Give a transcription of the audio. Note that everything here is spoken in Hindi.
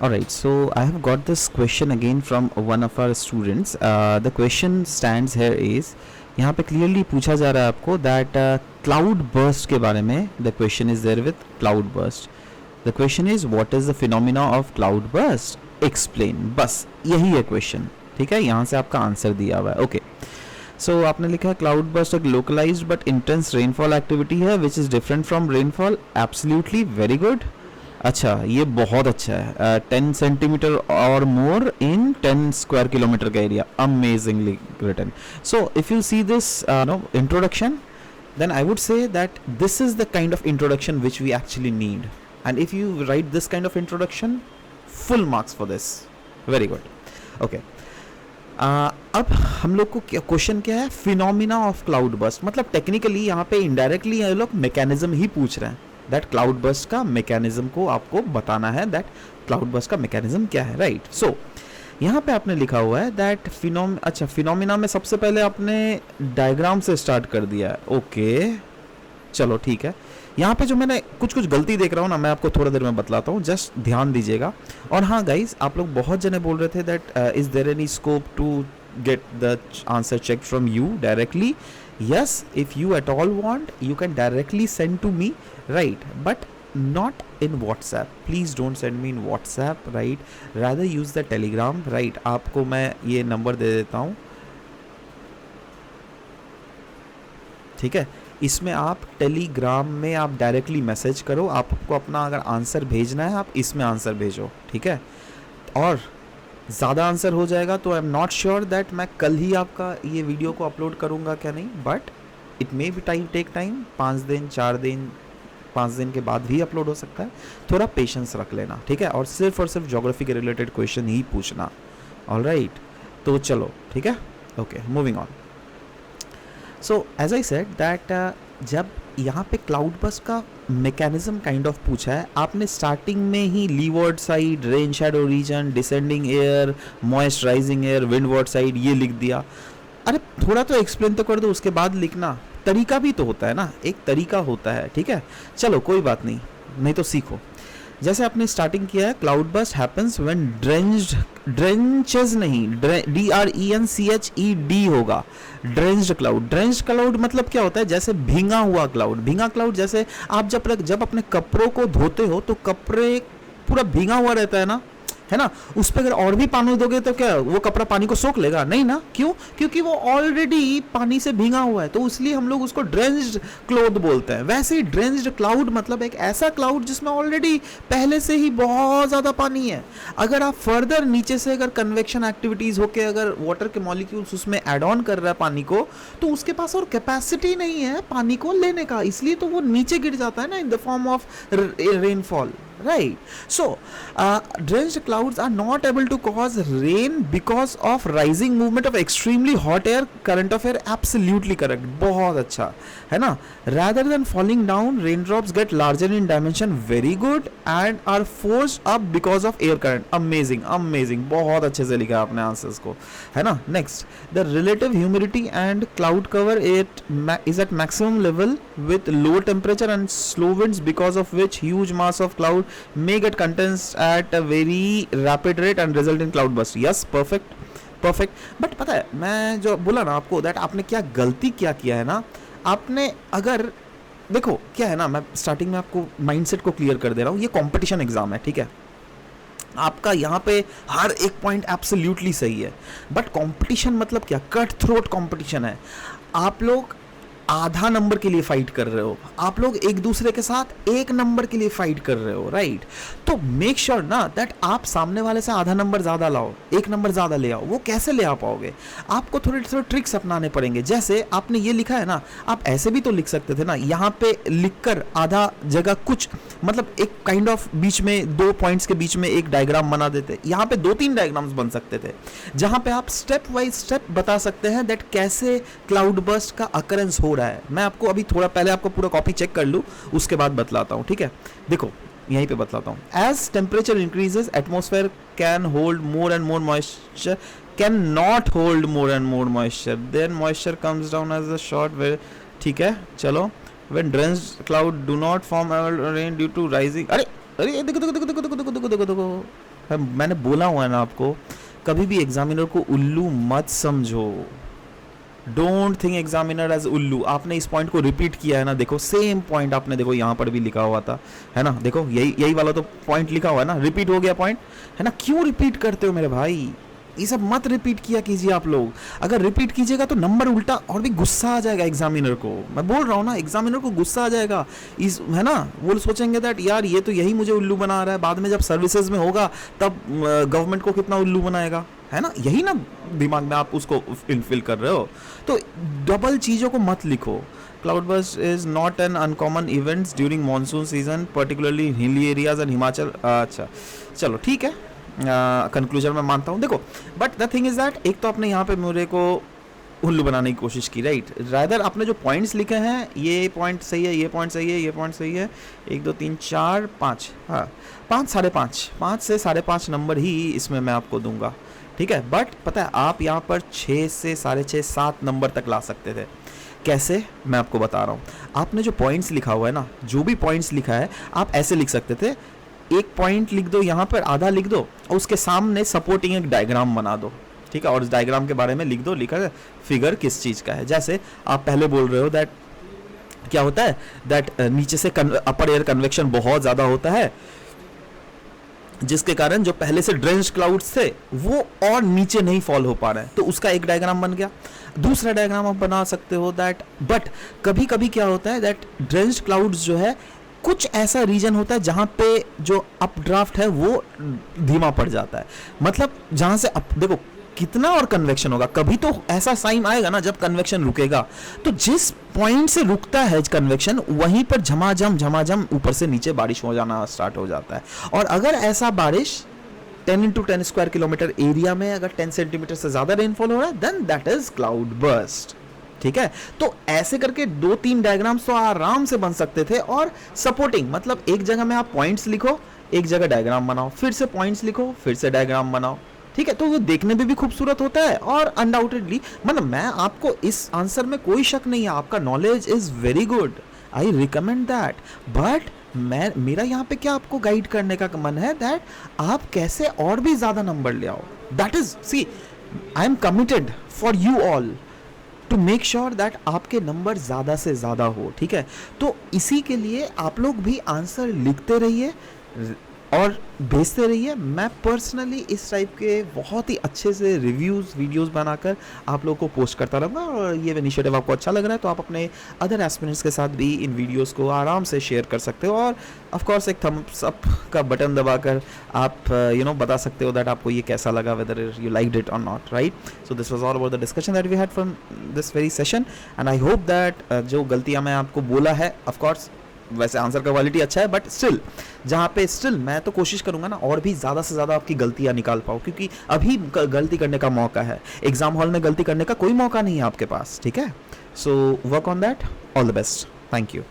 Alright, so I have got this question again from one of our students. The question stands here is, यहाँ पे clearly पूछा जा रहा है आपको that cloud burst के बारे में. The question is there with cloud burst. The question is what is the phenomena of cloud burst? Explain. बस यही है question. ठीक है, यहाँ से आपका आंसर दिया हुआ है. ओके, सो आपने लिखा है क्लाउड बर्स्ट एक localised but intense rainfall activity है which is different from rainfall. Absolutely very good. अच्छा, ये बहुत अच्छा है. 10 सेंटीमीटर और मोर इन 10 स्क्वायर किलोमीटर का area. Amazingly written. So if you see this no introduction, then I would say that this is the kind of introduction which we actually need, and if you write this kind of introduction, full marks for this. Very good. Okay. अब हम लोग को क्वेश्चन क्या है, फिनोमिना ऑफ क्लाउड बर्स्ट. मतलब टेक्निकली यहाँ पे इनडायरेक्टली ये लोग मैकेनिज्म ही पूछ रहे हैं. दैट क्लाउड बर्स्ट का मैकेनिज्म को आपको बताना है, दैट क्लाउड बर्स्ट का मैकेनिज्म क्या है. राइट. सो यहाँ पे आपने लिखा हुआ है दैट अच्छा, फिनोमिना में सबसे पहले आपने डायग्राम से स्टार्ट कर दिया है. ओके, चलो ठीक है. यहाँ पे जो मैंने कुछ गलती देख रहा हूँ ना, मैं आपको थोड़ा देर में बतलाता हूँ, जस्ट ध्यान दीजिएगा. और हाँ गाइज, आप लोग बहुत जने बोल रहे थे that is there any scope to get the answer check from you directly. Yes, if you at all want you can directly send to me, right, but not in WhatsApp. Please don't send me in WhatsApp, right? Rather use the Telegram, right? आपको मैं ये नंबर दे देता हूँ, ठीक है. इसमें आप टेलीग्राम में आप डायरेक्टली मैसेज करो. आपको अपना अगर आंसर भेजना है, आप इसमें आंसर भेजो, ठीक है. और ज़्यादा आंसर हो जाएगा तो I am not sure that मैं कल ही आपका ये वीडियो को अपलोड करूँगा क्या नहीं, but it may be take time. 5 दिन 4 दिन 5 दिन के बाद भी अपलोड हो सकता है. थोड़ा पेशेंस रख लेना, ठीक है. और सिर्फ ज्योग्राफी के रिलेटेड क्वेश्चन ही पूछना. ऑलराइट, तो चलो ठीक है. Okay, moving on. So as I said that जब यहाँ पे क्लाउड बर्स्ट का मैकेनिज्म काइंड ऑफ पूछा है, आपने स्टार्टिंग में ही leeward side, rain shadow region, descending air, moisturising air, windward side ये लिख दिया. अरे थोड़ा तो एक्सप्लेन तो कर दो, उसके बाद लिखना. तरीका भी तो होता है ना, एक तरीका होता है, ठीक है. चलो कोई बात नहीं, नहीं तो सीखो. जैसे आपने स्टार्टिंग किया है, क्लाउड बर्स्ट हैपेंस व्हेन ड्रेंचेस नहीं, DRENCHED होगा. ड्रेंच्ड क्लाउड मतलब क्या होता है, जैसे भींगा हुआ क्लाउड. भींगा क्लाउड जैसे आप जब अपने कपड़ों को धोते हो तो कपड़े पूरा भींगा हुआ रहता है ना, है ना. उस पर अगर और भी पानी दोगे तो क्या वो कपड़ा पानी को सोख लेगा? नहीं ना. क्यों? क्योंकि वो ऑलरेडी पानी से भींगा हुआ है, तो इसलिए हम लोग उसको ड्रेंच्ड क्लोथ बोलते हैं. वैसे ही ड्रेंच्ड क्लाउड मतलब एक ऐसा क्लाउड जिसमें ऑलरेडी पहले से ही बहुत ज़्यादा पानी है. अगर आप फर्दर नीचे से अगर कन्वेक्शन एक्टिविटीज़ होके अगर वाटर के मॉलिक्यूल्स उसमें ऐड ऑन कर रहा है पानी को, तो उसके पास और कैपेसिटी नहीं है पानी को लेने का, इसलिए तो वो नीचे गिर जाता है ना, in the form of rainfall. Right. So, drenched clouds are not able to cause rain because of rising movement of extremely hot air, current of air. Absolutely correct. बहुत अच्छा है ना. Rather than falling down, raindrops get larger in dimension. Very good. And are forced up because of air current. Amazing, amazing. बहुत अच्छे से लिखा आपने आंसर्स को, है ना. Next, the relative humidity and cloud cover is at maximum level with low temperature and slow winds, because of which huge mass of cloud may get condensed at a very rapid rate and result in cloud burst. Yes, perfect. But पता है मैं जो बोला ना आपको, दैट आपने क्या गलती क्या किया है ना. आपने अगर देखो क्या है ना, मैं स्टार्टिंग में आपको माइंडसेट को क्लियर कर दे रहा हूँ. ये कंपटीशन एग्जाम है, ठीक है. आपका यहाँ पे हर एक पॉइंट एब्सोल्युटली सही है, बट कंपटीशन मतलब क्या, कट थ्रोट कंपटीशन है. आप लोग आधा नंबर के लिए फाइट कर रहे हो, आप लोग एक दूसरे के साथ 1 नंबर के लिए फाइट कर रहे हो, राइट. तो मेक श्योर ना दैट आप सामने वाले से आधा नंबर ज़्यादा लाओ, 1 नंबर ज़्यादा ले आओ. वो कैसे ले आ पाओगे? आपको थोड़े ट्रिक्स अपनाने पड़ेंगे. जैसे आपने ये लिखा है ना, आप ऐसे भी तो लिख सकते थे ना, यहाँ पे लिखकर आधा जगह कुछ मतलब एक काइंड ऑफ बीच में 2 पॉइंट्स के बीच में एक डायग्राम बना देते. यहाँ पे 2-3 डायग्राम्स बन सकते थे, जहाँ पे आप स्टेप बाई स्टेप बता सकते हैं दैट कैसे क्लाउड बर्स्ट का अकरेंस हो रहा है. मैं आपको अभी थोड़ा पहले आपको पूरा कॉपी चेक कर लूँ, उसके बाद बतलाता हूँ, ठीक है. देखो यहीं पे बतलाता हूँ. As temperature increases, atmosphere can hold more and more moisture, can not hold more and more moisture, then moisture comes down as a short wave. ठीक है, चलो. When cloud do not form rain due to rising, अरे देखो मैंने बोला हुआ है ना आपको, कभी भी एग्जामिनर को उल्लू मत समझो। डोंट थिंक एग्जामिनर एज उल्लू। आपने इस पॉइंट को रिपीट किया है ना, देखो सेम पॉइंट आपने देखो यहाँ पर भी लिखा हुआ था, है ना, देखो यही वाला तो पॉइंट लिखा हुआ है ना, रिपीट हो गया पॉइंट, है ना। क्यों रिपीट करते हो मेरे भाई, ये सब मत रिपीट किया कीजिए आप लोग। अगर रिपीट कीजिएगा तो नंबर उल्टा और भी गुस्सा आ जाएगा एग्जामिनर को। मैं बोल रहा हूँ ना, एग्जामिनर को गुस्सा आ जाएगा इस, है ना। वो सोचेंगे दैट यार ये तो यही मुझे उल्लू बना रहा है, बाद में जब सर्विसेज में होगा तब गवर्नमेंट को कितना उल्लू बनाएगा, है ना। यही ना दिमाग में आप उसको फिल कर रहे हो। तो डबल चीज़ों को मत लिखो। Cloudburst is not an uncommon events during monsoon season particularly hilly areas and Himachal. अच्छा चलो ठीक है, कंक्लूजन में मानता हूँ। देखो but the thing is that एक तो आपने यहाँ पे मेरे को उल्लू बनाने की कोशिश की, राइट। रादर आपने जो पॉइंट्स लिखे हैं, ये पॉइंट सही है, ये पॉइंट सही है, ये पॉइंट सही है, 1 2 3 4 5, हाँ 5 5.5, 5 से 5.5 नंबर ही इसमें मैं आपको दूंगा, ठीक है। बट पता है आप यहाँ पर 6 से 6.5 7 नंबर तक ला सकते थे। कैसे, मैं आपको बता रहा हूँ। आपने जो पॉइंट्स लिखा हुआ है ना, जो भी पॉइंट्स लिखा है, आप ऐसे लिख सकते थे, एक पॉइंट लिख दो यहाँ पर, आधा लिख दो और उसके सामने सपोर्टिंग एक डायग्राम बना दो, ठीक है। और इस डायग्राम के बारे में लिख दो, लिखा है फिगर किस चीज़ का है। जैसे आप पहले बोल रहे हो दैट क्या होता है, दैट नीचे से अपर एयर कन्वेक्शन बहुत ज़्यादा होता है, जिसके कारण जो पहले से ड्रेंच क्लाउड्स थे वो और नीचे नहीं फॉल हो पा रहे हैं, तो उसका एक डायग्राम बन गया। दूसरा डायग्राम आप बना सकते हो दैट, बट कभी कभी क्या होता है दैट ड्रेंच क्लाउड्स जो है, कुछ ऐसा रीजन होता है जहाँ पे जो अपड्राफ्ट है वो धीमा पड़ जाता है। मतलब जहाँ से देखो कितना और कन्वेक्शन होगा, कभी तो ऐसा साइन आएगा ना जब कन्वेक्शन रुकेगा, तो जिस पॉइंट से रुकता है कन्वेक्शन वहीं पर झमाझम ऊपर से नीचे बारिश हो जाना स्टार्ट हो जाता है। और अगर ऐसा बारिश 10 × 10 स्क्वायर किलोमीटर एरिया में अगर 10 सेंटीमीटर से ज्यादा रेनफॉल हो रहा है, then that is cloud burst, ठीक है। तो ऐसे करके 2-3 डायग्राम्स तो आराम से बन सकते थे। और सपोर्टिंग मतलब एक जगह में आप पॉइंट्स लिखो, एक जगह डायग्राम बनाओ, फिर से पॉइंट्स लिखो, फिर से डायग्राम बनाओ, ठीक है। तो वो देखने में भी खूबसूरत होता है। और अनडाउटेडली मतलब मैं आपको इस आंसर में कोई शक नहीं है, आपका knowledge is very good, I recommend that. But मेरा यहाँ पे क्या आपको गाइड करने का मन है दैट आप कैसे और भी ज्यादा नंबर ले आओ। That is see, I am committed for you all to make sure that आपके नंबर ज़्यादा से ज़्यादा हो, ठीक है। तो इसी के लिए आप लोग भी आंसर लिखते रहिए और भेजते रहिए। मैं पर्सनली इस टाइप के बहुत ही अच्छे से रिव्यूज़ वीडियोस बनाकर आप लोगों को पोस्ट करता रहूँगा। और ये इनिशिएटिव आपको अच्छा लग रहा है तो आप अपने अदर एस्पिरेंट्स के साथ भी इन वीडियोस को आराम से शेयर कर सकते हो। और ऑफ कोर्स एक थम्स अप का बटन दबाकर आप बता सकते हो दैट आपको ये कैसा लगा, वेदर यू लाइक्ड इट और not, right. So this was all about the discussion that we had from this very session and I hope that जो गलतियाँ मैं आपको बोला है, ऑफ कोर्स वैसे आंसर का क्वालिटी अच्छा है बट स्टिल जहाँ पे स्टिल मैं तो कोशिश करूंगा ना और भी ज़्यादा से ज़्यादा आपकी गलतियाँ निकाल पाऊँ, क्योंकि अभी गलती करने का मौका है। एग्जाम हॉल में गलती करने का कोई मौका नहीं है आपके पास, ठीक है। So work on that, all the best, thank you.